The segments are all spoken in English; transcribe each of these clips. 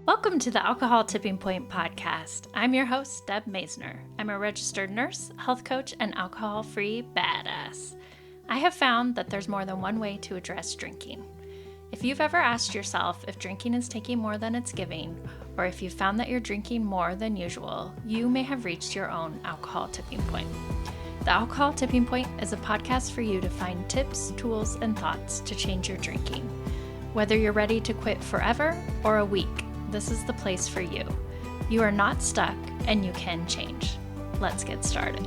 Welcome to the Alcohol Tipping Point podcast. I'm your host, Deb Maisner. I'm a registered nurse, health coach, and alcohol-free badass. I have found that there's more than one way to address drinking. If you've ever asked yourself if drinking is taking more than it's giving, or if you've found that you're drinking more than usual, you may have reached your own alcohol tipping point. The Alcohol Tipping Point is a podcast for you to find tips, tools, and thoughts to change your drinking. Whether you're ready to quit forever or a week, this is the place for you. You are not stuck and you can change. Let's get started.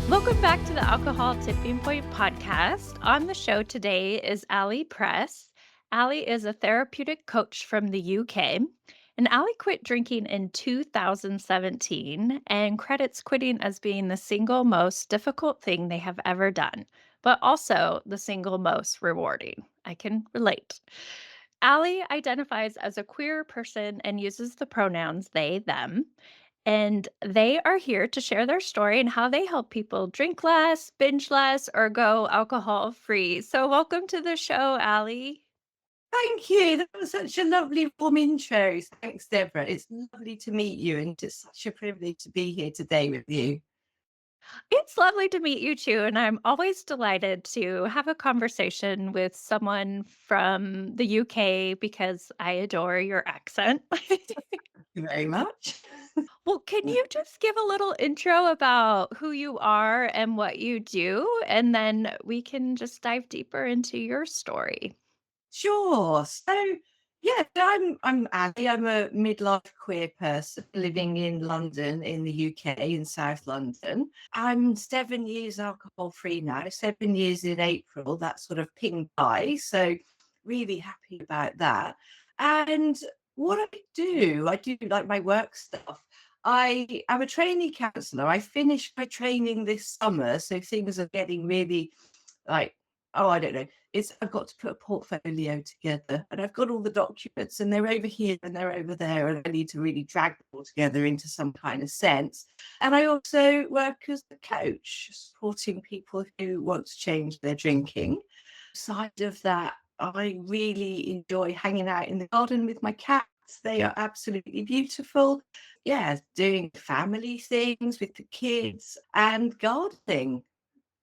Welcome back to the Alcohol Tipping Point podcast. On the show today is Allie Press. Allie is a therapeutic coach from the UK. And Allie quit drinking in 2017 and credits quitting as being the single most difficult thing they have ever done, but also the single most rewarding. I can relate. Allie identifies as a queer person and uses the pronouns they, them. And they are here to share their story and how they help people drink less, binge less, or go alcohol free. So, welcome to the show, Allie. Thank you. That was such a lovely warm intro. Thanks, Deborah. It's lovely to meet you, and it's such a privilege to be here today with you. It's lovely to meet you too, and I'm always delighted to have a conversation with someone from the UK because I adore your accent. Thank you very much. Well, can you just give a little intro about who you are and what you do, and then we can just dive deeper into your story? Sure. I'm Annie. I'm a midlife queer person living in London, in the UK, in South London. I'm 7 years alcohol free now. 7 years in April. That's sort of ping pie. So really happy about that. And what I do like my work stuff. I am a trainee counsellor. I finished my training this summer, so things are getting really like, oh, I don't know. I've got to put a portfolio together, and I've got all the documents, and they're over here and they're over there, and I need to really drag them all together into some kind of sense. And I also work as a coach, supporting people who want to change their drinking. Aside of that, I really enjoy hanging out in the garden with my cats. They are absolutely beautiful. Yeah, doing family things with the kids and gardening.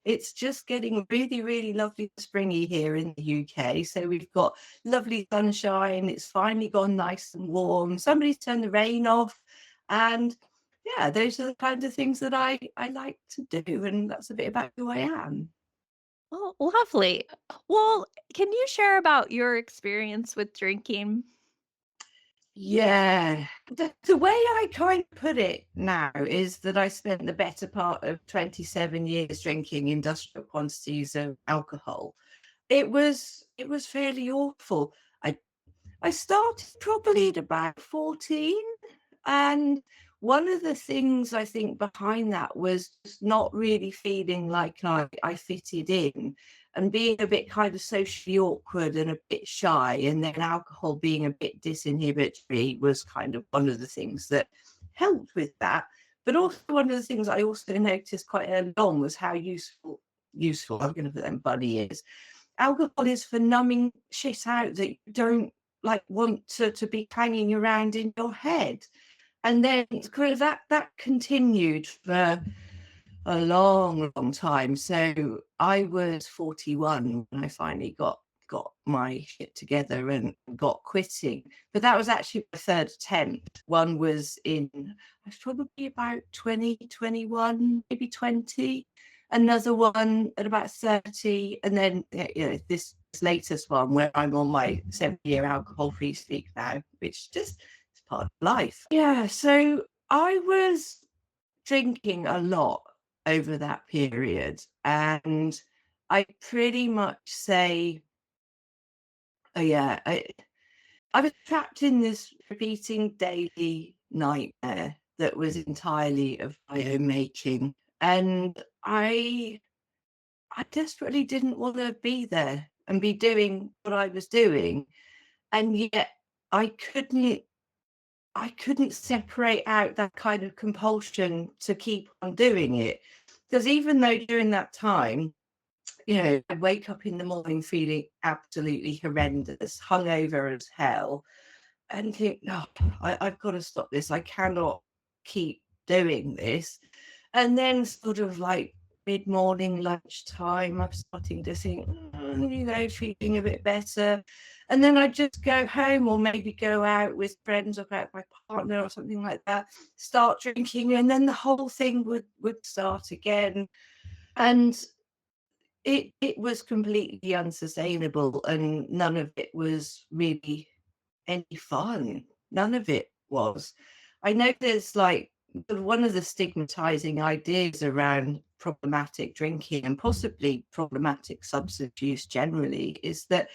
It's just getting really, really lovely springy here in the UK. So we've got lovely sunshine. It's finally gone nice and warm. Somebody's turned the rain off. And yeah, those are the kinds of things that I like to do. And that's a bit about who I am. Oh, lovely. Well, can you share about your experience with drinking? Yeah, the way I kind of put it now is that I spent the better part of 27 years drinking industrial quantities of alcohol. It was fairly awful. I started probably at about 14, and one of the things I think behind that was just not really feeling like I fitted in, and being a bit kind of socially awkward and a bit shy, and then alcohol being a bit disinhibitory was kind of one of the things that helped with that. But also one of the things I also noticed quite early on was how useful, I'm going to put them bunny ears, alcohol is for numbing shit out that you don't like want to be hanging around in your head. And then kind of that continued for a long, long time. So I was 41 when I finally got my shit together and got quitting. But that was actually my third attempt. One was I was probably about 20, 21, maybe 20. Another one at about 30. And then this latest one where I'm on my 7-year alcohol-free streak now, which just is part of life. Yeah, so I was drinking a lot over that period, and I pretty much say, oh yeah, I was trapped in this repeating daily nightmare that was entirely of my own making, and I desperately didn't want to be there and be doing what I was doing, and yet I couldn't separate out that kind of compulsion to keep on doing it. Because even though during that time I wake up in the morning feeling absolutely horrendous, hungover as hell, and think, no, I've got to stop this. I cannot keep doing this. And then sort of like mid-morning, lunchtime, I'm starting to think, feeling a bit better. And then I just go home or maybe go out with friends or go out with my partner or something like that, start drinking, and then the whole thing would start again. And it was completely unsustainable, and none of it was really any fun. None of it was. I know there's like one of the stigmatizing ideas around problematic drinking and possibly problematic substance use generally is that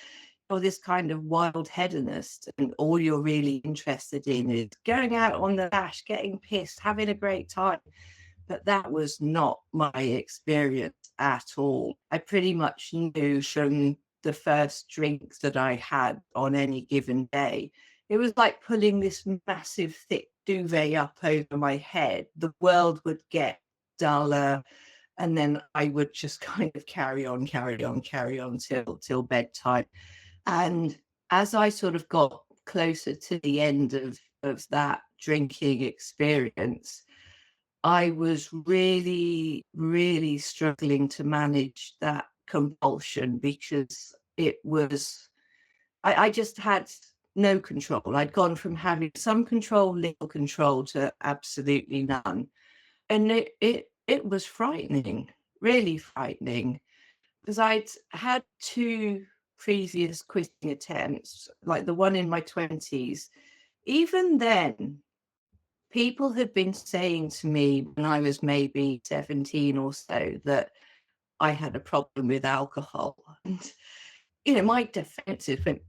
this kind of wild hedonist, and all you're really interested in is going out on the lash, getting pissed, having a great time. But that was not my experience at all. I pretty much knew from the first drink that I had on any given day, it was like pulling this massive thick duvet up over my head. The world would get duller, and then I would just kind of carry on till bedtime. And as I sort of got closer to the end of that drinking experience, I was really, really struggling to manage that compulsion because I just had no control. I'd gone from having some control, little control, to absolutely none. And it was frightening, really frightening, because I'd had two previous quitting attempts, like the one in my 20s. Even then, people had been saying to me when I was maybe 17 or so that I had a problem with alcohol. And, my defensive went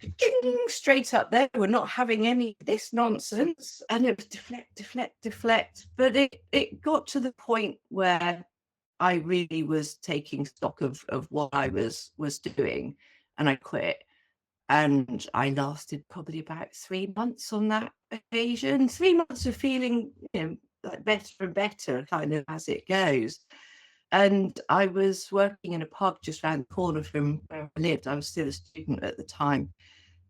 straight up there. We're not having any of this nonsense. And it was deflect. But it got to the point where I really was taking stock of what I was doing, and I quit. And I lasted probably about 3 months on that occasion. 3 months of feeling, like better and better, kind of as it goes. And I was working in a pub just around the corner from where I lived. I was still a student at the time.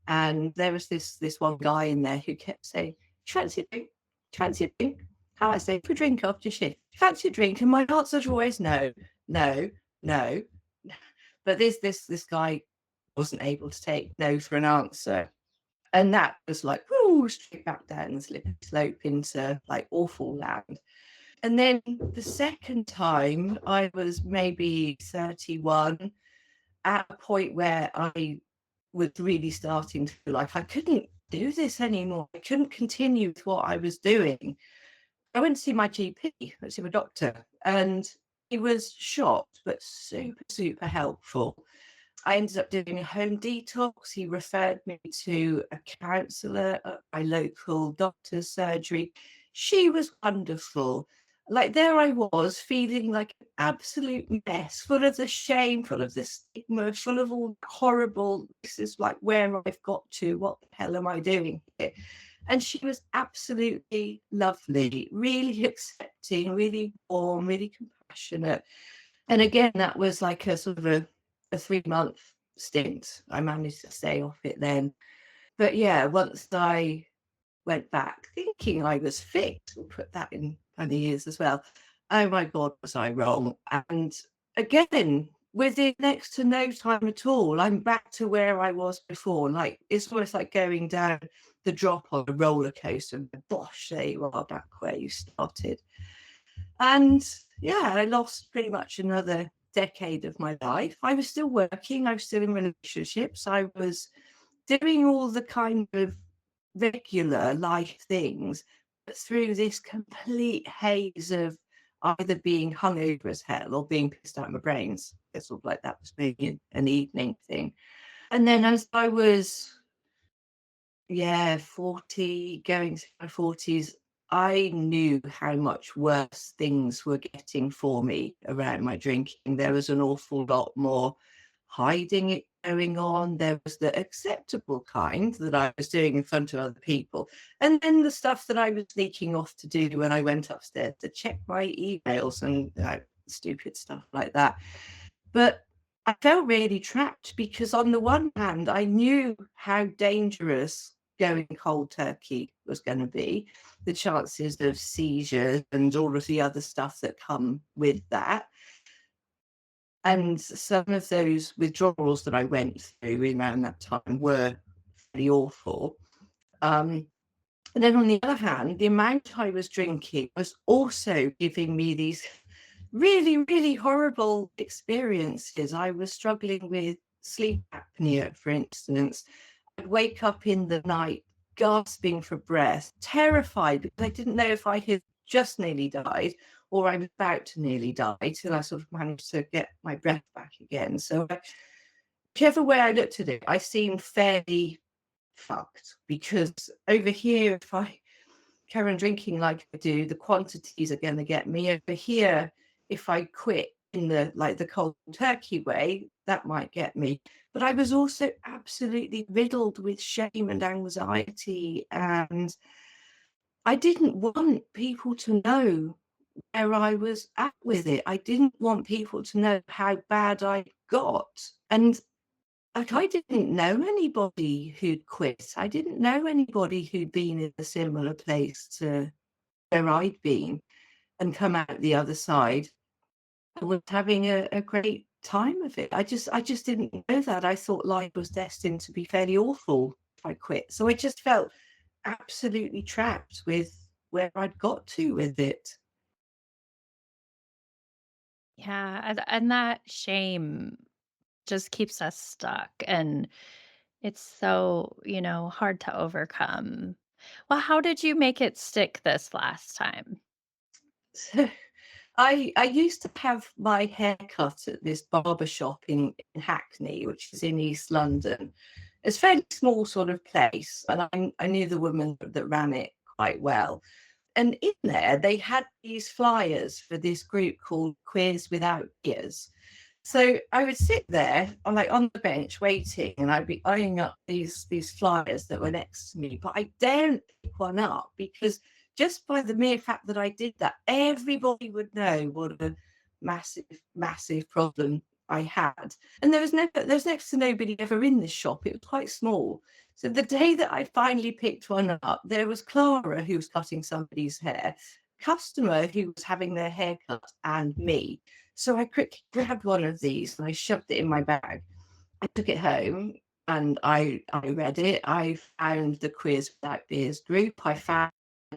And there was this one guy in there who kept saying, fancy a drink? Fancy a drink? How I say, for a drink after shift. Fancy a drink? And my answer was always no, no, no. But this guy wasn't able to take no for an answer. And that was like, whoo, straight back down the slippery slope into like awful land. And then the second time, I was maybe 31, at a point where I was really starting to feel like I couldn't do this anymore. I couldn't continue with what I was doing. I went to see my GP, I went to see my doctor, and he was shocked, but super, super helpful. I ended up doing a home detox. He referred me to a counsellor at my local doctor's surgery. She was wonderful. Like, there I was feeling like an absolute mess, full of the shame, full of the stigma, full of all horrible, this is like where I've got to, what the hell am I doing here? And she was absolutely lovely, really accepting, really warm, really compassionate. And again, that was like a sort of a 3-month stint. I managed to stay off it then. But yeah, once I went back thinking I was fixed, we'll put that in funny years as well. Oh my God, was I wrong? And again, within next to no time at all, I'm back to where I was before. Like, it's almost like going down the drop on a roller coaster, and bosh, there you are, back where you started. And yeah, I lost pretty much another decade of my life. I was still working, I was still in relationships, I was doing all the kind of regular life things, but through this complete haze of either being hungover as hell or being pissed out of my brains. It's sort of like that was maybe an evening thing. And then as I was 40, going through my 40s, I knew how much worse things were getting for me around my drinking. There was an awful lot more hiding it going on. There was the acceptable kind that I was doing in front of other people. And then the stuff that I was sneaking off to do when I went upstairs to check my emails and stupid stuff like that. But I felt really trapped because on the one hand, I knew how dangerous going cold turkey was going to be, the chances of seizures and all of the other stuff that come with that. And some of those withdrawals that I went through around that time were pretty awful. And then on the other hand, the amount I was drinking was also giving me these really, really horrible experiences. I was struggling with sleep apnea, for instance. I'd wake up in the night gasping for breath, terrified because I didn't know if I had just nearly died or I was about to nearly die, till I sort of managed to get my breath back again. So whichever way I looked at it, I seemed fairly fucked, because over here, if I carry on drinking like I do, the quantities are going to get me. Over here, if I quit in the cold turkey way, that might get me. But I was also absolutely riddled with shame and anxiety, and I didn't want people to know where I was at with it. I didn't want people to know how bad I got. And like, I didn't know anybody who'd quit. I didn't know anybody who'd been in a similar place to where I'd been and come out the other side and was having a great time of it. I just didn't know that. I thought life was destined to be fairly awful if I quit. So I just felt absolutely trapped with where I'd got to with it. Yeah, and that shame just keeps us stuck, and it's so, hard to overcome. Well, how did you make it stick this last time? So I used to have my hair cut at this barber shop in Hackney, which is in East London. It's a fairly small sort of place, and I knew the woman that ran it quite well. And in there, they had these flyers for this group called Queers Without Ears. So I would sit there on the bench waiting, and I'd be eyeing up these flyers that were next to me, but I daren't pick one up because just by the mere fact that I did that, everybody would know what a massive, massive problem I had. And there's next to nobody ever in this shop. It was quite small. So the day that I finally picked one up, there was Clara who was cutting somebody's hair, customer who was having their hair cut, and me. So I quickly grabbed one of these and I shoved it in my bag. I took it home and I read it. I found the Queers Without Beers group. I found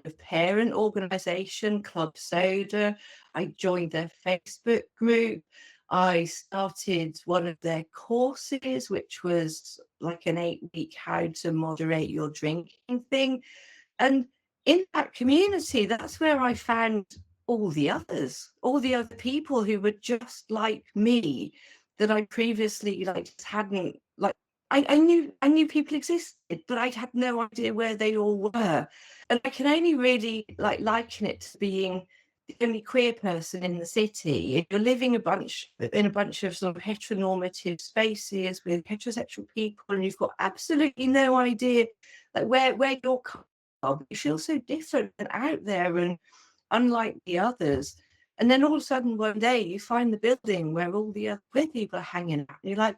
a parent organisation, Club Soda. I joined their Facebook group. I started one of their courses, which was like an 8-week how to moderate your drinking thing. And in that community, that's where I found all the other people who were just like me, that I previously like just hadn't like I knew people existed, but I had no idea where they all were. And I can only really liken it to being the only queer person in the city. You're living in a bunch of sort of heteronormative spaces with heterosexual people, and you've got absolutely no idea like where you're you feel so different and out there and unlike the others. And then all of a sudden one day you find the building where all the other queer people are hanging out. And you're like,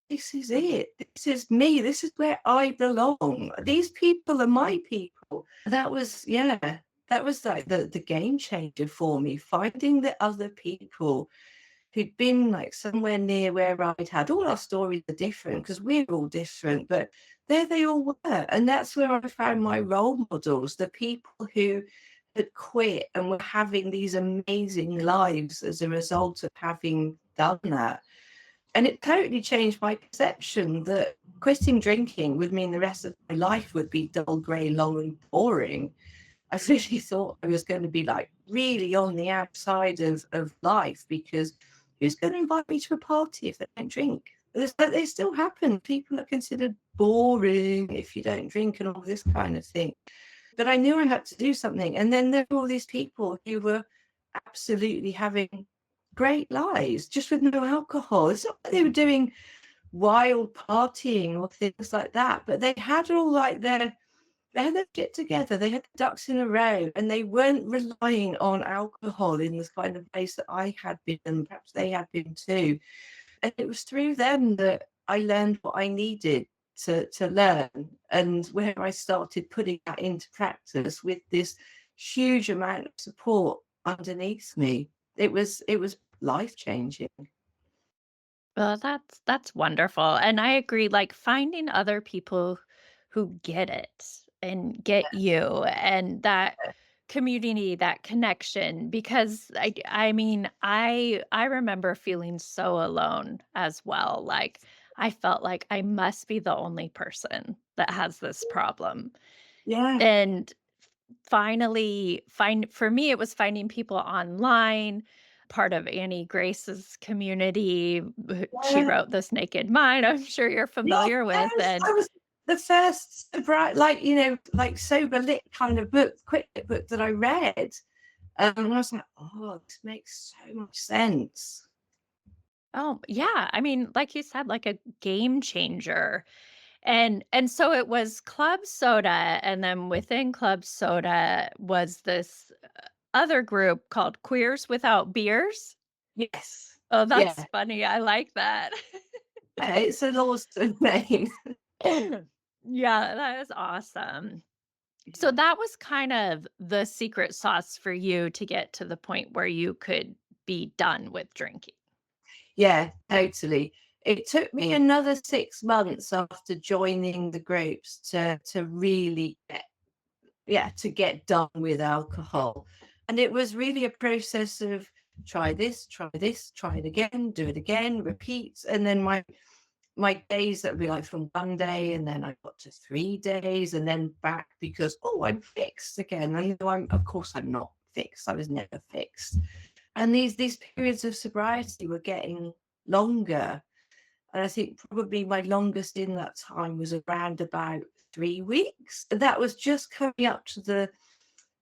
this is it. This is me. This is where I belong. These people are my people. That was, yeah, that was like the game changer for me, finding the other people who'd been like somewhere near where I'd had. All our stories are different because we're all different, but there they all were. And that's where I found my role models, the people who had quit and were having these amazing lives as a result of having done that. And it totally changed my perception that quitting drinking would mean the rest of my life would be dull, grey, long, and boring. I really thought I was going to be like really on the outside of life, because who's going to invite me to a party if they don't drink? They still happen. People are considered boring if you don't drink and all this kind of thing. But I knew I had to do something. And then there were all these people who were absolutely having great lives just with no alcohol. It's not that they were doing wild partying or things like that, but they had all like they had their shit together, they had the ducks in a row, and they weren't relying on alcohol in the kind of place that I had been, and perhaps they had been too. And it was through them that I learned what I needed to learn, and where I started putting that into practice with this huge amount of support underneath me. It was life changing. Well, that's wonderful, and I agree, like, finding other people who get it and get you and that community, that connection, because I mean, I remember feeling so alone as well, like, I felt like I must be the only person that has this problem, Yeah, and finally find for me, it was finding people online, part of Annie Grace's community, she yeah. wrote This Naked Mind, I'm sure you're Yes, familiar with, yes, and I was the first bright, like, like sober lit kind of book, quick lit book that I read. And I was like, oh, this makes so much sense. oh, yeah, I mean, like you said, like a game changer, and so it was Club Soda, and then within Club Soda was this other group called Queers Without Beers. Yes. Oh, that's Yeah. funny, I like that. It's an awesome name. Yeah, that is awesome. So Yeah. that was kind of the secret sauce for you to get to the point where you could be done with drinking. Yeah, totally. It took me another 6 months after joining the groups to really to get done with alcohol. And it was really a process of try this, try it again, do it again, repeat. And then my days that would be like from 1 day, and then I got to 3 days, and then back because I'm fixed again. And I'm, of course I'm not fixed. I was never fixed. And these periods of sobriety were getting longer. And I think probably my longest in that time was around about 3 weeks. That was just coming up to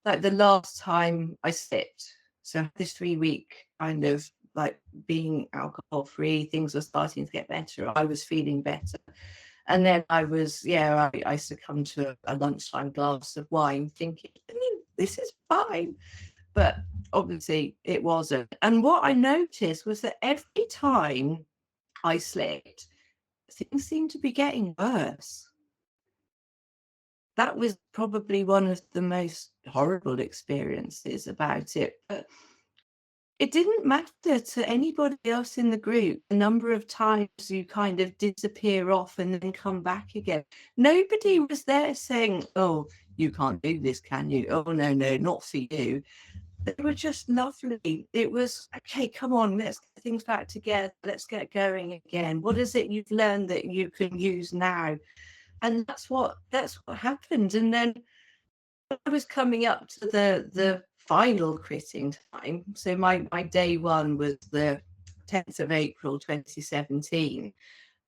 the last time I slipped. So this 3 week kind of like being alcohol free, things were starting to get better. I was feeling better. And then I succumbed to a lunchtime glass of wine thinking, this is fine. But obviously it wasn't. And what I noticed was that every time I slipped, things seemed to be getting worse. That was probably one of the most horrible experiences about it. But it didn't matter to anybody else in the group the number of times you kind of disappear off and then come back again. Nobody was there saying, oh, you can't do this, can you? Oh, no, no, not for you. They were just lovely. It was, okay, come on, let's get things back together. Let's get going again. What is it you've learned that you can use now? And that's what happened. And then I was coming up to the final quitting time. So my day one was the 10th of April 2017.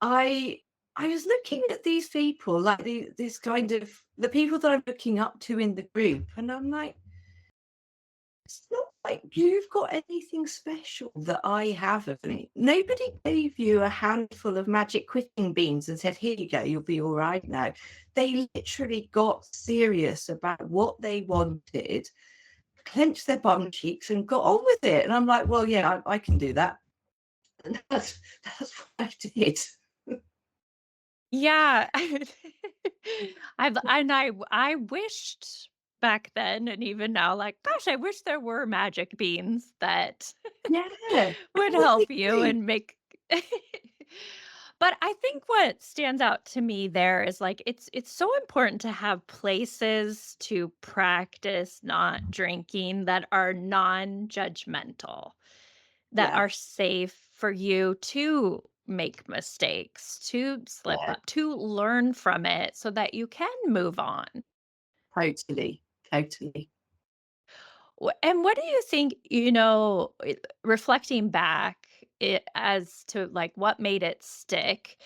I I was looking at these people, like this kind of the people that I'm looking up to in the group, and I'm like, it's not like you've got anything special that I haven't. Nobody gave you a handful of magic quitting beans and said, here you go, you'll be all right now. They literally got serious about what they wanted, clenched their bum cheeks and got on with it. And I'm like, well, yeah, I can do that. And that's what I did. Yeah. I wished back then and even now, like, gosh, I wish there were magic beans that Yeah, would I would help you agree. and make But I think what stands out to me there is, like, it's so important to have places to practice not drinking that are non-judgmental, that Yeah, are safe for you to make mistakes, to slip yeah, up, to learn from it so that you can move on. totally, totally. And what do you think, reflecting back as to like what made it stick?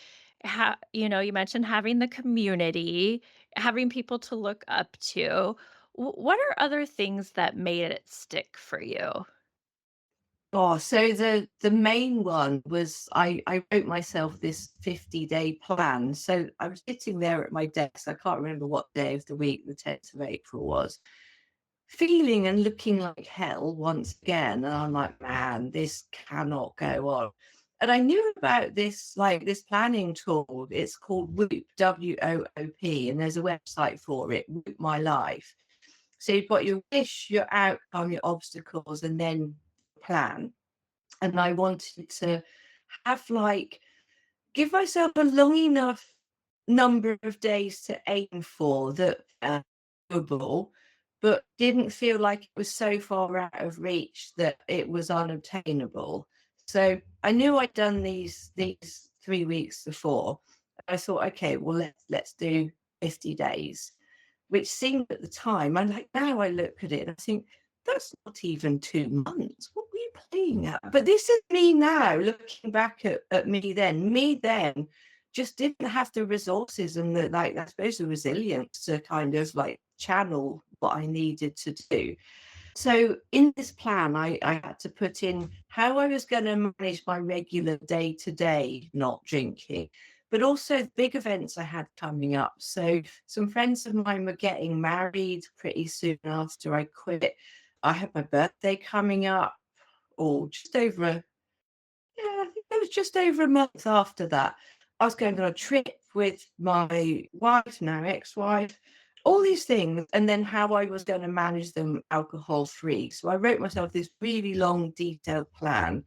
How, you mentioned having the community, having people to look up to. What are other things that made it stick for you? Oh, so the main one was I wrote myself this 50-day plan. So I was sitting there at my desk. I can't remember what day of the week the 10th of April was, feeling and looking like hell once again. And I'm like, man, this cannot go on. And I knew about this, like this planning tool. It's called Whoop, WOOP, and there's a website for it, Whoop My Life. So you've got your wish, your outcome, your obstacles, and then plan. And I wanted to have like give myself a long enough number of days to aim for that doable, but didn't feel like it was so far out of reach that it was unobtainable. So I knew I'd done these 3 weeks before. I thought, okay, well let's do 50 days, which seemed at the time, I like now I look at it and I think that's not even 2 months. What were you playing at? But this is me now looking back at me then. Me then just didn't have the resources and the, like, I suppose, the resilience to kind of like channel what I needed to do. So in this plan, I had to put in how I was going to manage my regular day-to-day not drinking, but also the big events I had coming up. So some friends of mine were getting married pretty soon after I quit. I had my birthday coming up, or just over I think it was just over a month after that. I was going on a trip with my wife, now ex-wife, all these things, and then how I was going to manage them alcohol free. So I wrote myself this really long, detailed plan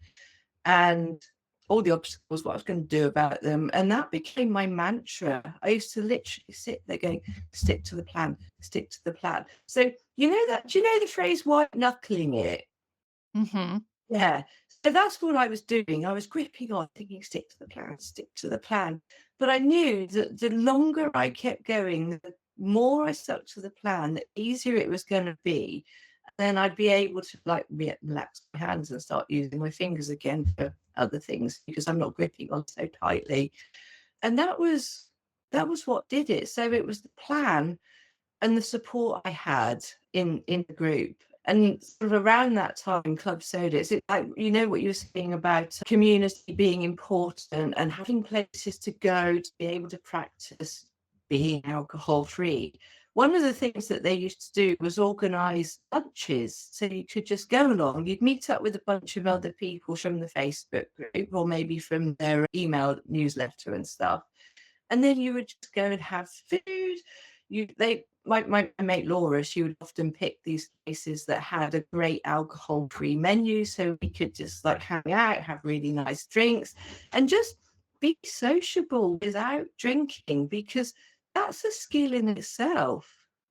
and all the obstacles, what I was going to do about them. And that became my mantra. I used to literally sit there going, stick to the plan, stick to the plan. So, you know that, do you know the phrase white knuckling it? Mm-hmm. Yeah. So that's what I was doing. I was gripping on, thinking, stick to the plan, stick to the plan. But I knew that the longer I kept going, the more I stuck to the plan, the easier it was going to be. Then I'd be able to like relax my hands and start using my fingers again for other things because I'm not gripping on so tightly. And that was what did it. So it was the plan and the support I had in the group. And sort of around that time, Club Soda, is it like, you know, what you were saying about community being important and having places to go to be able to practice being alcohol free. One of the things that they used to do was organise lunches. So you could just go along, you'd meet up with a bunch of other people from the Facebook group or maybe from their email newsletter and stuff. And then you would just go and have food. My mate Laura, she would often pick these places that had a great alcohol-free menu, so we could just like hang out, have really nice drinks, and just be sociable without drinking, because that's a skill in itself.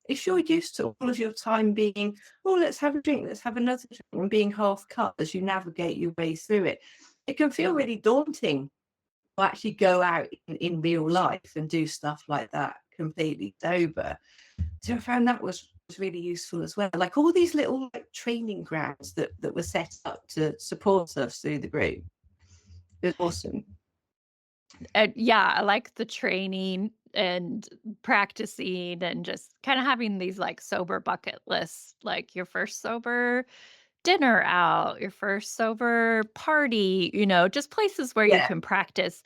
If you're used to all of your time being, oh, let's have a drink, let's have another drink, and being half cut as you navigate your way through it, it can feel really daunting to actually go out in real life and do stuff like that completely sober. So I found that was really useful as well. Like all these little like training grounds that were set up to support us through the group. It was awesome. And yeah, I like the training and practicing and just kind of having these like sober bucket lists, like your first sober dinner out, your first sober party, just places where you Yeah. can practice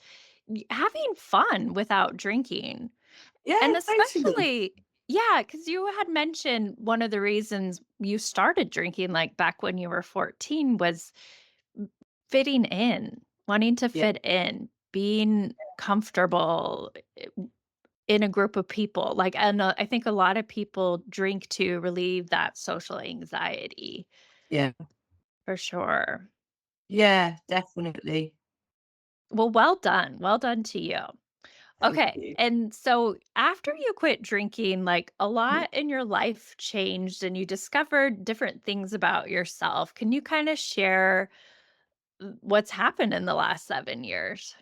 having fun without drinking. Yeah, And totally. especially, yeah, because you had mentioned one of the reasons you started drinking, like back when you were 14, was fitting in, wanting to Yeah. fit in, being comfortable in a group of people. Like, and I think a lot of people drink to relieve that social anxiety Yeah. for sure. Yeah, definitely. Well, well done. Well done to you. Thank Okay. you. And so after you quit drinking, like a Mm. lot in your life changed and you discovered different things about yourself. Can you kind of share what's happened in the last 7 years?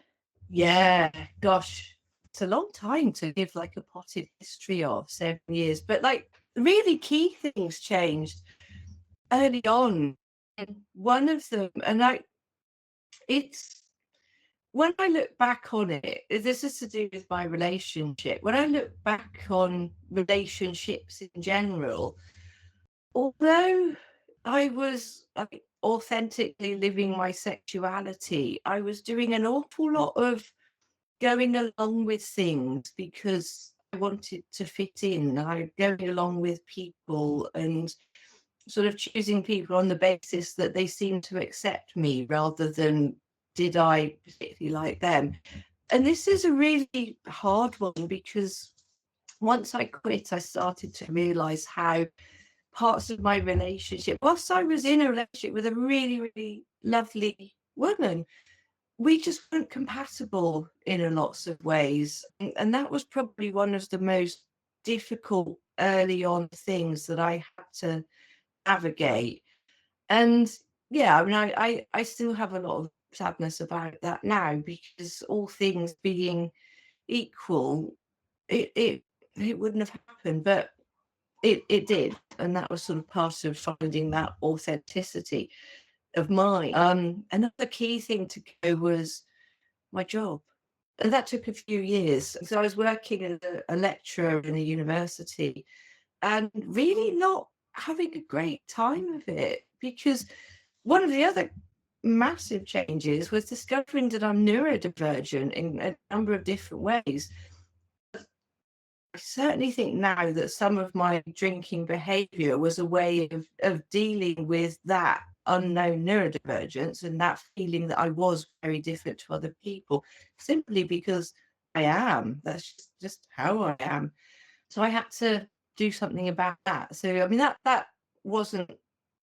Yeah, gosh, it's a long time to give like a potted history of 7 years, but like really key things changed early on. And one of them, and it's when I look back on it, this is to do with my relationship. When I look back on relationships in general, although I was like authentically living my sexuality, I was doing an awful lot of going along with things because I wanted to fit in. I going along with people and sort of choosing people on the basis that they seem to accept me rather than did I particularly like them? And this is a really hard one because once I quit, I started to realize how parts of my relationship, whilst I was in a relationship with a really, really lovely woman, we just weren't compatible in a lots of ways. And that was probably one of the most difficult early on things that I had to navigate. And yeah, I mean, I still have a lot of sadness about that now because all things being equal, it it wouldn't have happened, but it did, and that was sort of part of finding that authenticity of mine. Another key thing to go was my job, and that took a few years. So I was working as a lecturer in a university, and really not having a great time of it because one of the other massive changes was discovering that I'm neurodivergent in a number of different ways. I certainly think now that some of my drinking behavior was a way of dealing with that unknown neurodivergence and that feeling that I was very different to other people simply because I am. That's just how I am. So I had to do something about that. So I mean that wasn't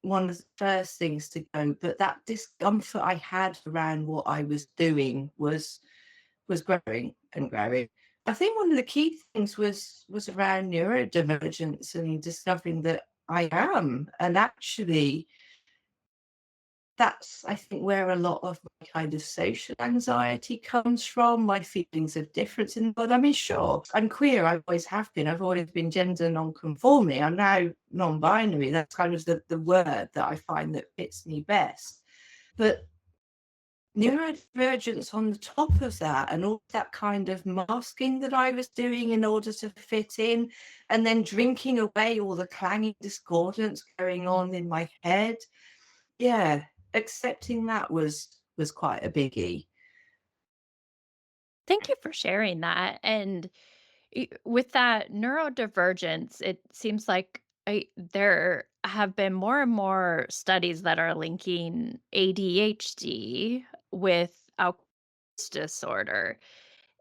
one of the first things to go, but that discomfort I had around what I was doing was growing and growing. I think one of the key things was around neurodivergence and discovering that I am, and actually that's I think where a lot of my kind of social anxiety comes from, my feelings of difference in the world. I mean, sure, I'm queer, I always have been. I've always been gender non-conforming. I'm now non-binary. That's kind of the word that I find that fits me best. But neurodivergence on the top of that and all that kind of masking that I was doing in order to fit in, and then drinking away all the clanging discordance going on in my head. Yeah, accepting that was quite a biggie. Thank you for sharing that. And with that neurodivergence, it seems like there have been more and more studies that are linking ADHD with Alzheimer's disorder.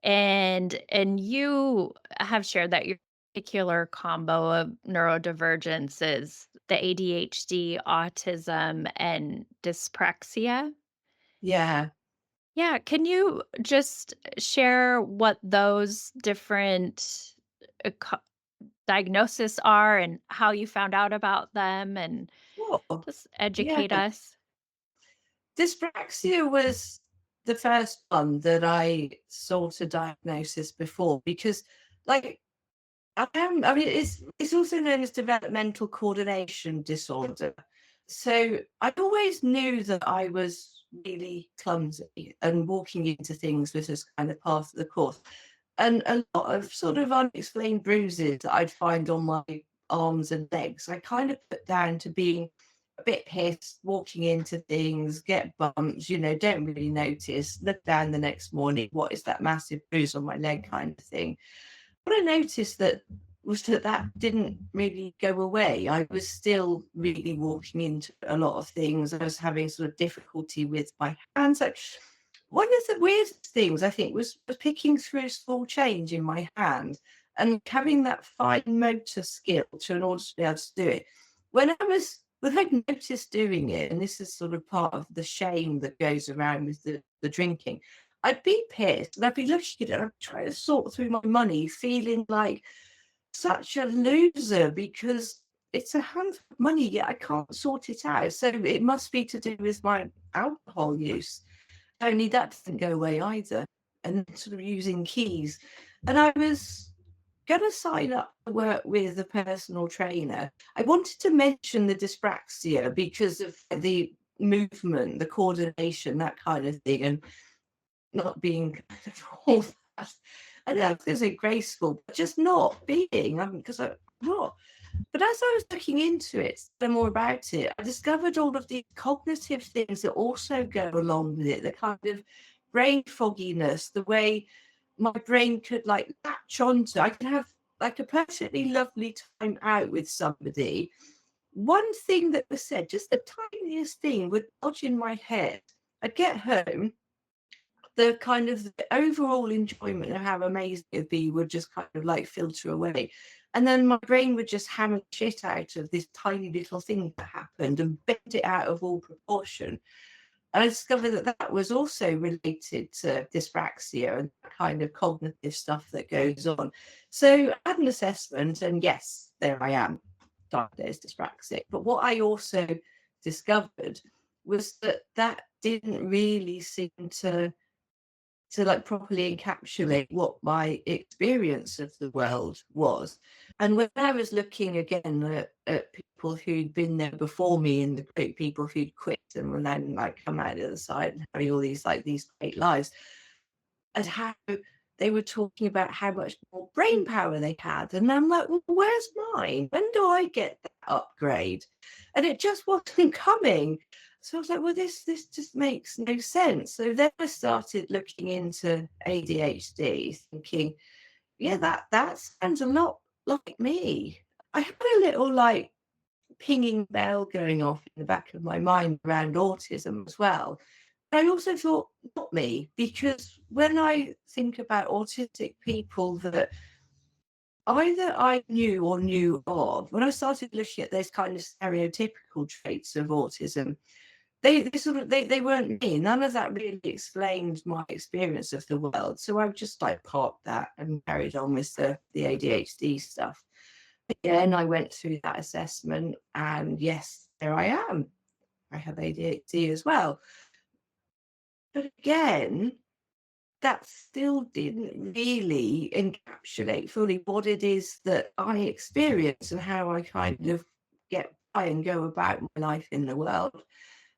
And you have shared that your particular combo of neurodivergence is the ADHD, autism, and dyspraxia. Yeah. Yeah, can you just share what those different diagnoses are and how you found out about them and Sure. just Yeah. educate us? Dyspraxia was the first one that I sought a diagnosis before because, like, I mean, it's also known as developmental coordination disorder. So I always knew that I was really clumsy and walking into things was just kind of part of the course. And a lot of sort of unexplained bruises that I'd find on my arms and legs, I kind of put down to being a bit pissed, walking into things, get bumps, don't really notice, look down the next morning, what is that massive bruise on my leg kind of thing. What I noticed that didn't really go away. I was still really walking into a lot of things. I was having sort of difficulty with my hands. Like, one of the weirdest things I think was picking through small change in my hand and having that fine motor skill in order to be able to do it. When I noticed doing it, and this is sort of part of the shame that goes around with the drinking, I'd be pissed and I'd be looking at it, I'd try to sort through my money, feeling like such a loser because it's a handful of money, yet I can't sort it out. So it must be to do with my alcohol use. Only that doesn't go away either. And sort of using keys. And I was going to sign up to work with a personal trainer. I wanted to mention the dyspraxia because of the movement, the coordination, that kind of thing, and not being kind of all that. I don't know if there's a graceful, but just not being. Because I'm not. But as I was looking into it, learn more about it, I discovered all of the cognitive things that also go along with it, the kind of brain fogginess, the way my brain could like latch onto. I could have like a perfectly lovely time out with somebody. One thing that was said, just the tiniest thing, would lodge in my head. I'd get home, the kind of the overall enjoyment of how amazing it'd be would just kind of like filter away. And then my brain would just hammer shit out of this tiny little thing that happened and bend it out of all proportion. And I discovered that that was also related to dyspraxia and kind of cognitive stuff that goes on. So I had an assessment, and yes, there I am, diagnosed dyspraxic. But what I also discovered was that that didn't really seem to like properly encapsulate what my experience of the world was. And when I was looking again at people who'd been there before me and the great people who'd quit and were then like come out the other side and having all these like these great lives, and how they were talking about how much more brain power they had. And I'm like, well, where's mine? When do I get that upgrade? And it just wasn't coming. So I was like, well, this just makes no sense. So then I started looking into ADHD, thinking, yeah, that sounds a lot like me. I had a little like pinging bell going off in the back of my mind around autism as well. I also thought, not me, because when I think about autistic people that either I knew or knew of, when I started looking at those kind of stereotypical traits of autism, they weren't me. None of that really explained my experience of the world. So I've just like parked that and carried on with the ADHD stuff. Again, I went through that assessment, and yes, there I am. I have ADHD as well. But again, that still didn't really encapsulate fully what it is that I experience and how I kind of get by and go about my life in the world.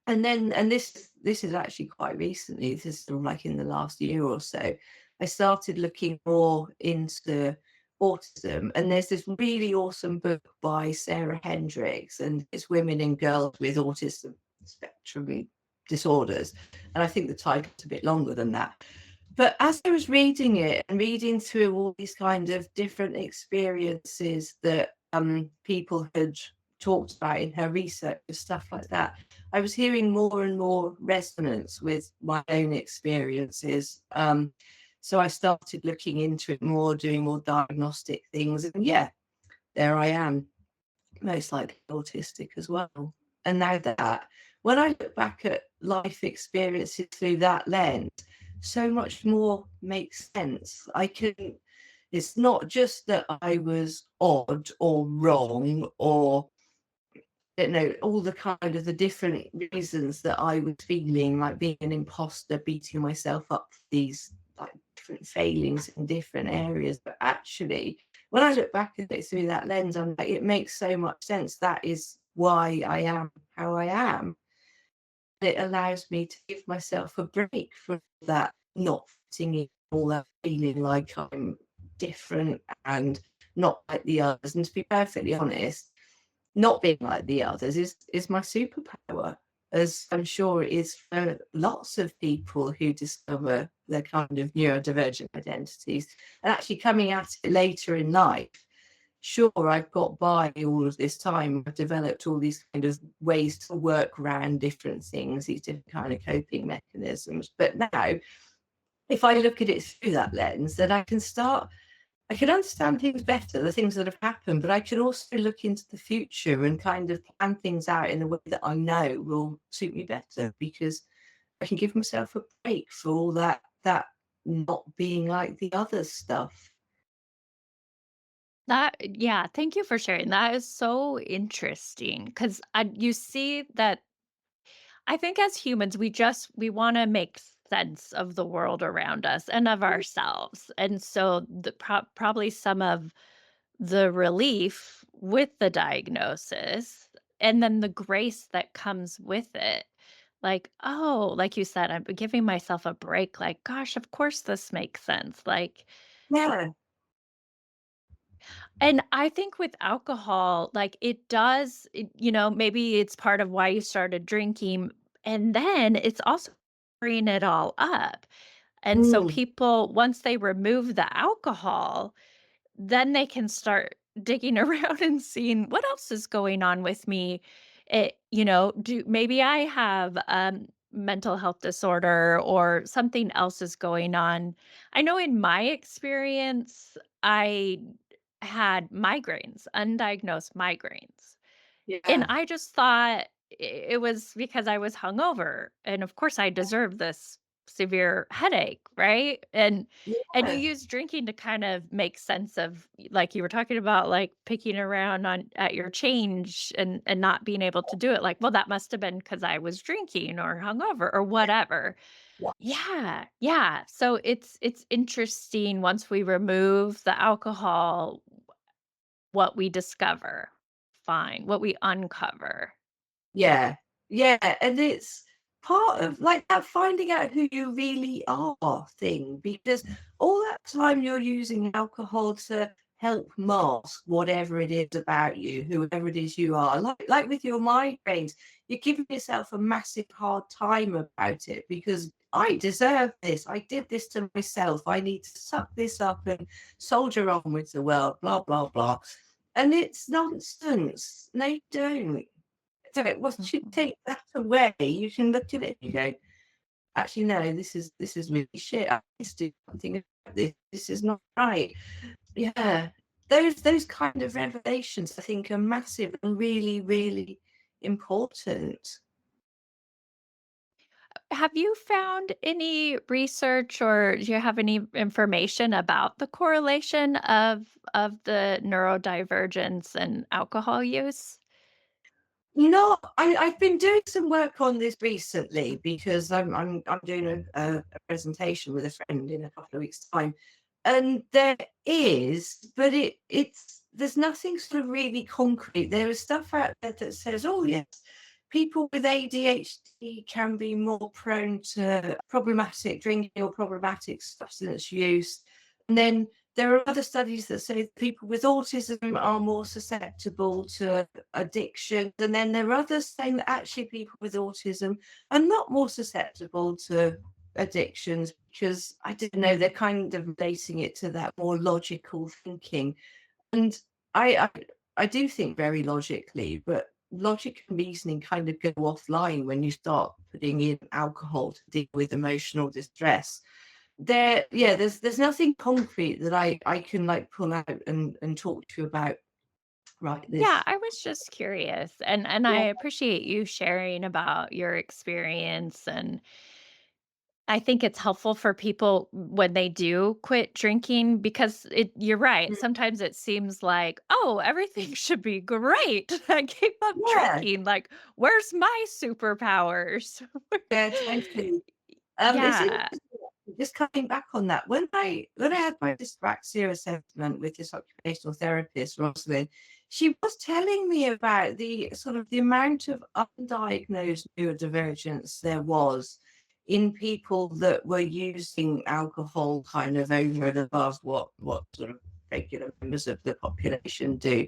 And then, and this is actually quite recently, this is sort of like in the last year or so, I started looking more into autism. And there's this really awesome book by Sarah Hendricks, and it's Women and Girls with Autism Spectrum Disorders. And I think the title's a bit longer than that. But as I was reading it and reading through all these kind of different experiences that people had talked about in her research and stuff like that, I was hearing more and more resonance with my own experiences. So I started looking into it more, doing more diagnostic things. And yeah, there I am, most likely autistic as well. And now that, when I look back at life experiences through that lens, so much more makes sense. It's not just that I was odd or wrong or all the kind of the different reasons that I was feeling like being an imposter, beating myself up for these like different failings in different areas. But actually, when I look back at it through that lens, I'm like, it makes so much sense. That is why I am how I am. It allows me to give myself a break from that not fitting in, all that feeling like I'm different and not like the others. And to be perfectly honest, not being like the others is my superpower, as I'm sure it is for lots of people who discover their kind of neurodivergent identities. And actually coming at it later in life, sure, I've got by all of this time. I've developed all these kind of ways to work around different things, these different kind of coping mechanisms. But now, if I look at it through that lens, then I can understand things better, the things that have happened, but I can also look into the future and kind of plan things out in a way that I know will suit me better, because I can give myself a break for all that not being like the other stuff. Yeah, thank you for sharing. That is so interesting because you see that I think as humans, we wanna make sense of the world around us and of ourselves, and so probably some of the relief with the diagnosis and then the grace that comes with it. Like, "Oh," like you said, "I'm giving myself a break," like, "Gosh, of course this makes sense," like Yeah, and I think with alcohol, like, it does maybe it's part of why you started drinking, and then it's also freeing it all up, and so mm, people, once they remove the alcohol, then they can start digging around and seeing what else is going on with me. Do maybe I have, mental health disorder or something else is going on. I know in my experience, I had migraines, undiagnosed migraines. And Yeah. I just thought it was because I was hungover, and of course I deserve this severe headache, right? And you Yeah. use drinking to kind of make sense of like you were talking about, like picking around on at your change and not being able to do it. Like, well, that must have been because I was drinking or hungover or whatever. Yeah. Yeah, yeah. So it's interesting once we remove the alcohol, what we discover. Fine, what we uncover. Yeah, yeah, and it's part of, like, that finding out who you really are thing, because all that time you're using alcohol to help mask whatever it is about you, whoever it is you are. Like with your migraines, you're giving yourself a massive hard time about it because I deserve this. I did this to myself. I need to suck this up and soldier on with the world, blah, blah, blah. And it's nonsense. No, you don't. So once you Mhm. take that away, you can look at it and go, actually, no, this is really shit. I need to do something about this. This is not right. Yeah. Those kind of revelations I think are massive and really, really important. Have you found any research or do you have any information about the correlation of the neurodivergence and alcohol use? No, I've been doing some work on this recently because I'm doing a presentation with a friend in a couple of weeks' time, and there is, but it's there's nothing sort of really concrete. There is stuff out there that says, oh yes, people with ADHD can be more prone to problematic drinking or problematic substance use, and then there are other studies that say people with autism are more susceptible to addiction. And then there are others saying that actually people with autism are not more susceptible to addictions because I don't know, they're kind of relating it to that more logical thinking. And I I do think very logically, but logic and reasoning kind of go offline when you start putting in alcohol to deal with emotional distress. There's nothing concrete that I can like pull out and talk to you about. Right, Yeah, this. I was just curious and I Yeah. appreciate you sharing about your experience and I think it's helpful for people when they do quit drinking because you're right. Mm. Sometimes it seems like, oh, everything should be great. I gave up Yeah, drinking. Like, where's my superpowers? yeah, totally. It's Yeah. interesting actually, just coming back on that. When I had my dyspraxia assessment with this occupational therapist, Rosalind, she was telling me about the sort of the amount of undiagnosed neurodivergence there was in people that were using alcohol kind of over and above what sort of regular members of the population do.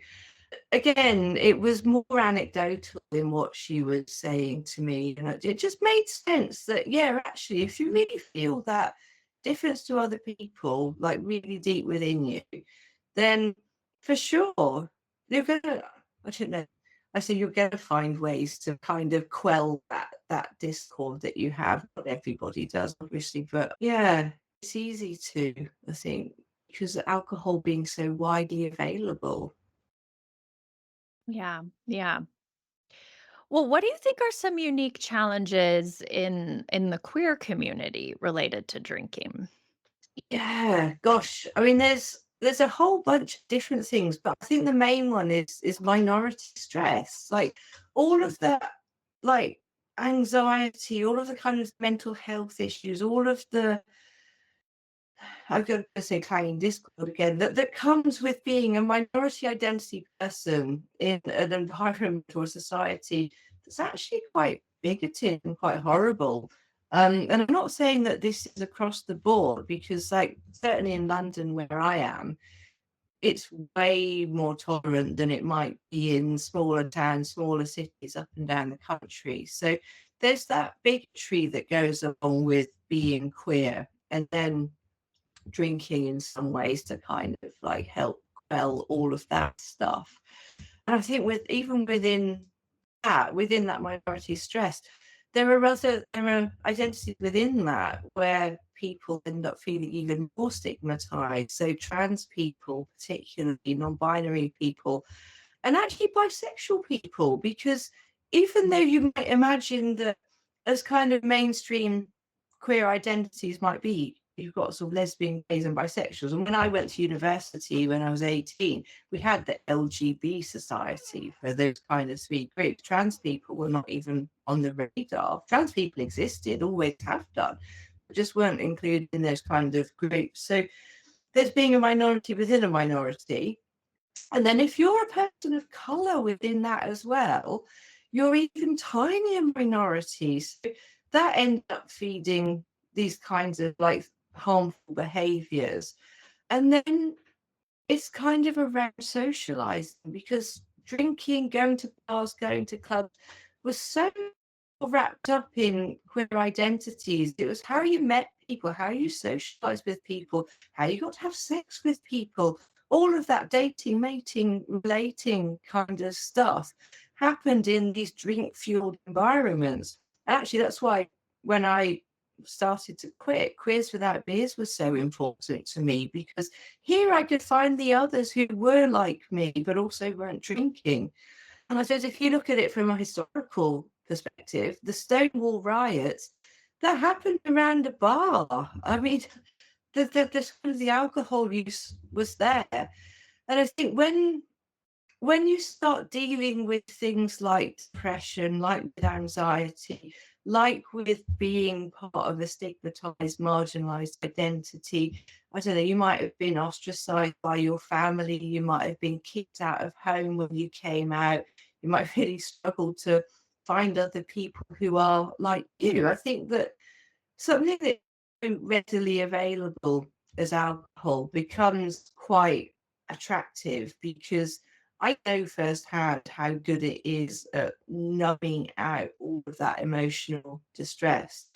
Again, it was more anecdotal in what she was saying to me, and it just made sense that, yeah, actually, if you really feel that difference to other people, like really deep within you, then for sure you're gonna, I don't know, I say you're gonna find ways to kind of quell that discord that you have. Not everybody does, obviously, but yeah, it's easy to, I think, because alcohol being so widely available. Yeah. Yeah. Well, what do you think are some unique challenges in the queer community related to drinking? Yeah, gosh. I mean, there's a whole bunch of different things, but I think the main one is minority stress. Like all of that, like anxiety, all of the kind of mental health issues, all of the I'm going to say clanging discord again that comes with being a minority identity person in an environment or society that's actually quite bigoted and quite horrible. And I'm not saying that this is across the board because, like, certainly in London where I am, it's way more tolerant than it might be in smaller towns, smaller cities up and down the country. So there's that bigotry that goes along with being queer, and then drinking in some ways to kind of like help quell all of that stuff. And I think with even within that minority stress, there are identities within that where people end up feeling even more stigmatized. So trans people, particularly non-binary people, and actually bisexual people, because even though you might imagine that as kind of mainstream queer identities might be, you've got sort of lesbian, gays, and bisexuals. And when I went to university when I was 18, we had the LGB society for those kind of three groups. Trans people were not even on the radar. Trans people existed, always have done, but just weren't included in those kind of groups. So there's being a minority within a minority. And then if you're a person of color within that as well, you're even tinier minorities. So that ends up feeding these kinds of like harmful behaviors. And then it's kind of around socializing, because drinking, going to bars, going to clubs was so wrapped up in queer identities. It was how you met people, how you socialized with people, how you got to have sex with people. All of that dating, mating, relating kind of stuff happened in these drink fueled environments. And actually, that's why when I started to quit, Queers Without Beers was so important to me, because here I could find the others who were like me, but also weren't drinking. And I suppose if you look at it from a historical perspective, the Stonewall riots, that happened around a bar. I mean, the alcohol use was there. And I think when you start dealing with things like depression, like with anxiety, like with being part of a stigmatized, marginalized identity, I don't know, you might have been ostracized by your family, you might have been kicked out of home when you came out, you might have really struggled to find other people who are like you. I think that something that isn't readily available as alcohol becomes quite attractive, because I know firsthand how good it is at numbing out all of that emotional distress.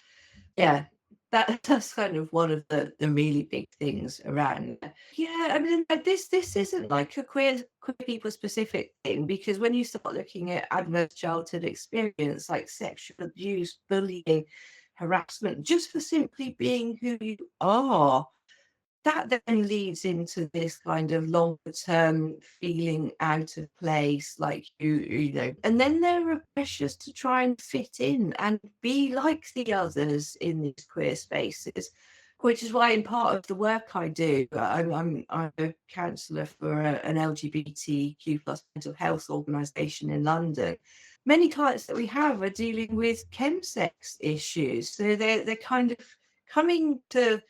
Yeah, that's kind of one of the really big things around there. Yeah, I mean, this isn't like a queer people specific thing, because when you start looking at adverse childhood experience like sexual abuse, bullying, harassment, just for simply being who you are, that then leads into this kind of longer term feeling out of place, like you know, and then there are pressures to try and fit in and be like the others in these queer spaces, which is why in part of the work I do, I'm a counsellor for an LGBTQ plus mental health organisation in London. Many clients that we have are dealing with chemsex issues, so they're kind of coming to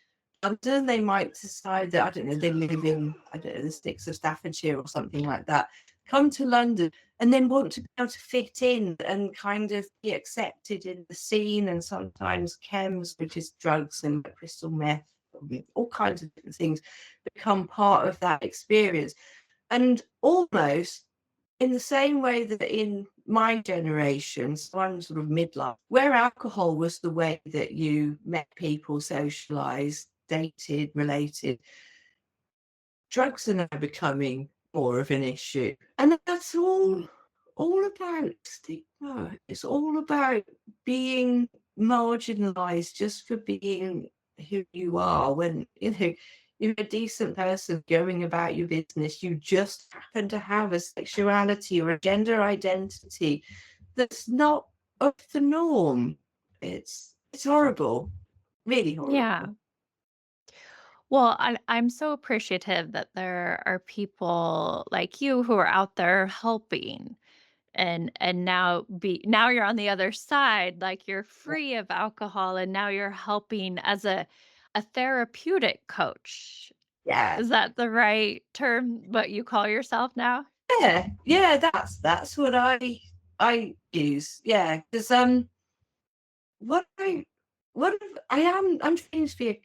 London. They might decide that, I don't know, they live in, I don't know, the sticks of Staffordshire or something like that, come to London and then want to be able to fit in and kind of be accepted in the scene. And sometimes chems, which is drugs and crystal meth, all kinds of different things, become part of that experience. And almost in the same way that in my generation, so I'm sort of midlife, where alcohol was the way that you met people, socialized, dated, related, drugs are now becoming more of an issue. And that's all about stigma. It's all about being marginalized just for being who you are. When you're a decent person going about your business, you just happen to have a sexuality or a gender identity that's not of the norm. It's horrible, really Yeah. horrible. Well, I'm so appreciative that there are people like you who are out there helping and now you're on the other side, like you're free of alcohol and now you're helping as a therapeutic coach. Yeah. Is that the right term, what you call yourself now? Yeah, that's what I use. Yeah, because what I what I'm trained to be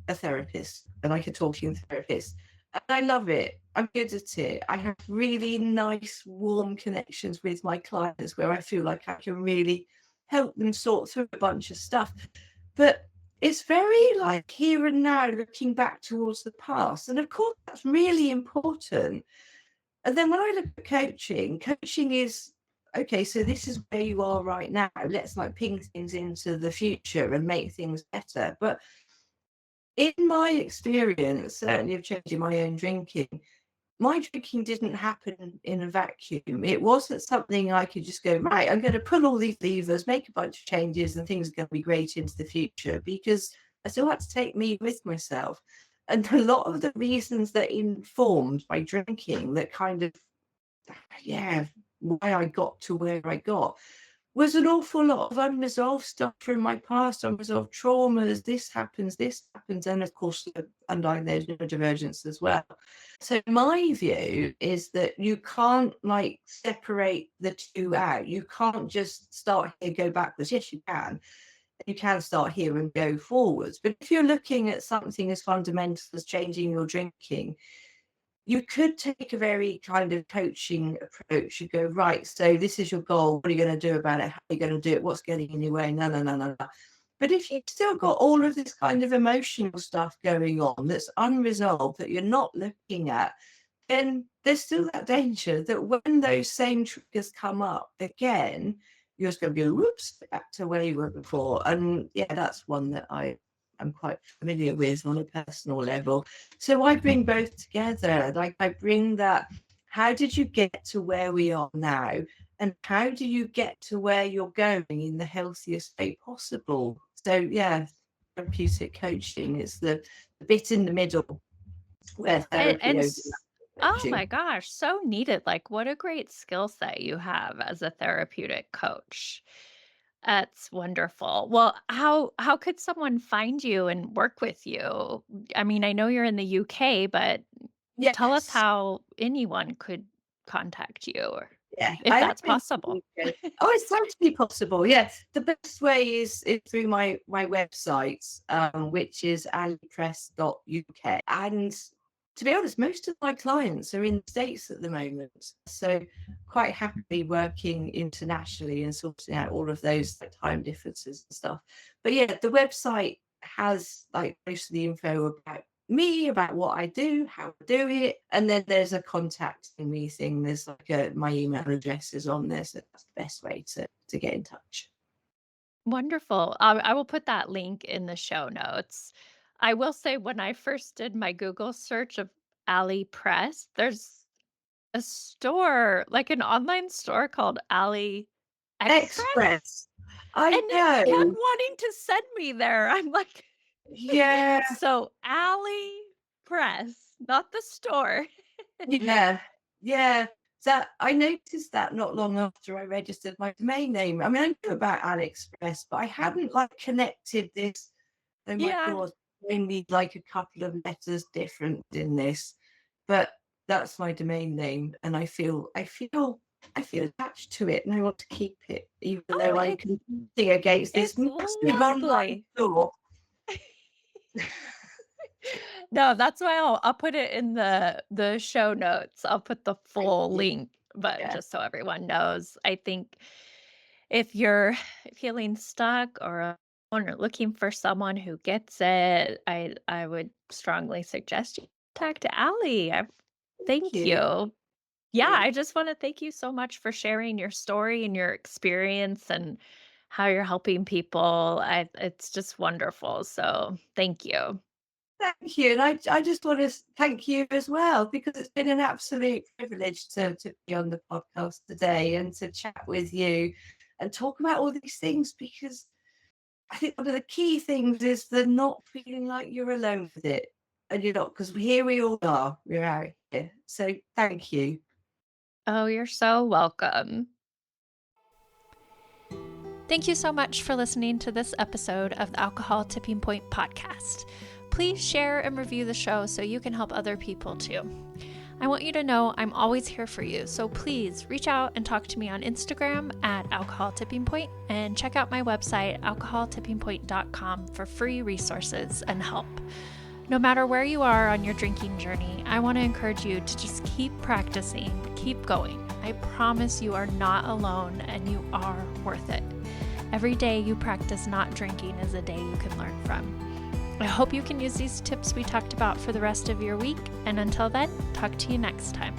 a therapist, and like a talking therapist, and I love it. I'm good at it. I have really nice, warm connections with my clients where I feel like I can really help them sort through a bunch of stuff. But it's very like here and now, looking back towards the past, and of course that's really important. And then when I look at coaching, coaching is okay, so this is where you are right now. Let's like ping things into the future and make things better. But in my experience, certainly of changing my own drinking, my drinking didn't happen in a vacuum. It wasn't something I could just go, right, I'm going to pull all these levers, make a bunch of changes, and things are going to be great into the future, because I still had to take me with myself. And a lot of the reasons that informed my drinking, that kind of, yeah, why I got to where I got, was an awful lot of unresolved stuff from my past, unresolved traumas. This happens, and of course, underlying there's neurodivergence as well. So my view is that you can't like separate the two out. You can't just start here, go backwards. Yes, you can. You can start here and go forwards. But if you're looking at something as fundamental as changing your drinking, you could take a very kind of coaching approach. You go, right, so this is your goal. What are you going to do about it? How are you going to do it? What's getting in your way? No, no, no, no, no. But if you've still got all of this kind of emotional stuff going on that's unresolved, that you're not looking at, then there's still that danger that when those same triggers come up again, you're just going to go, whoops, back to where you were before. And yeah, that's one that I'm quite familiar with on a personal level. So I bring both together. Like I bring that, how did you get to where we are now? And how do you get to where you're going in the healthiest way possible? So yeah, therapeutic coaching is the bit in the middle where therapy And overlaps with oh my coaching. gosh, so needed. Like, what a great skill set you have as a therapeutic coach. That's wonderful. Well, how could someone find you and work with you? I mean, I know you're in the UK, but tell us Yes. how anyone could contact you, or Yeah, if I am that's in possible. the UK. Oh, it's totally possible. Yeah, the best way is through my website, which is alipress.uk. And to be honest, most of my clients are in the States at the moment, so quite happily working internationally and sorting out all of those like, time differences and stuff. But yeah, the website has like most of the info about me, about what I do, how I do it, and then there's a contacting me thing. There's like my email address is on there, so that's the best way to get in touch. Wonderful. I will put that link in the show notes. I will say when I first did my Google search of Ali Press, there's a store, like an online store called Ali Express, Express. I and it kept know. wanting to send me there. I'm like, Yeah, so Ali Press, not the store. yeah, yeah. That I noticed that not long after I registered my domain name. I mean, I knew about AliExpress, but I hadn't like connected this. Oh my Yeah. God, we need like a couple of letters different in this. But that's my domain name, and I feel attached to it, and I want to keep it, even though Oh, I'm competing against this it's massive online lovely. store. No, that's why I'll put it in the show notes. I'll put the Thank full you. link, but Yeah, just so everyone knows, I think if you're feeling stuck or alone or looking for someone who gets it, I would strongly suggest you talk to Allie. thank Thank you. you. Yeah, You. I just want to thank you so much for sharing your story and your experience and how you're helping people. It's just wonderful. So, thank you. Thank you. And I just want to thank you as well, because it's been an absolute privilege to be on the podcast today and to chat with you and talk about all these things, because I think one of the key things is the not feeling like you're alone with it. And you're not, because here we all are. We're out here. So thank you. Oh, you're so welcome. Thank you so much for listening to this episode of the Alcohol Tipping Point podcast. Please share and review the show so you can help other people too. I want you to know I'm always here for you, so please reach out and talk to me on Instagram at Alcohol Tipping Point, and check out my website, alcoholtippingpoint.com, for free resources and help. No matter where you are on your drinking journey, I want to encourage you to just keep practicing, keep going. I promise you are not alone and you are worth it. Every day you practice not drinking is a day you can learn from. I hope you can use these tips we talked about for the rest of your week, and until then, talk to you next time.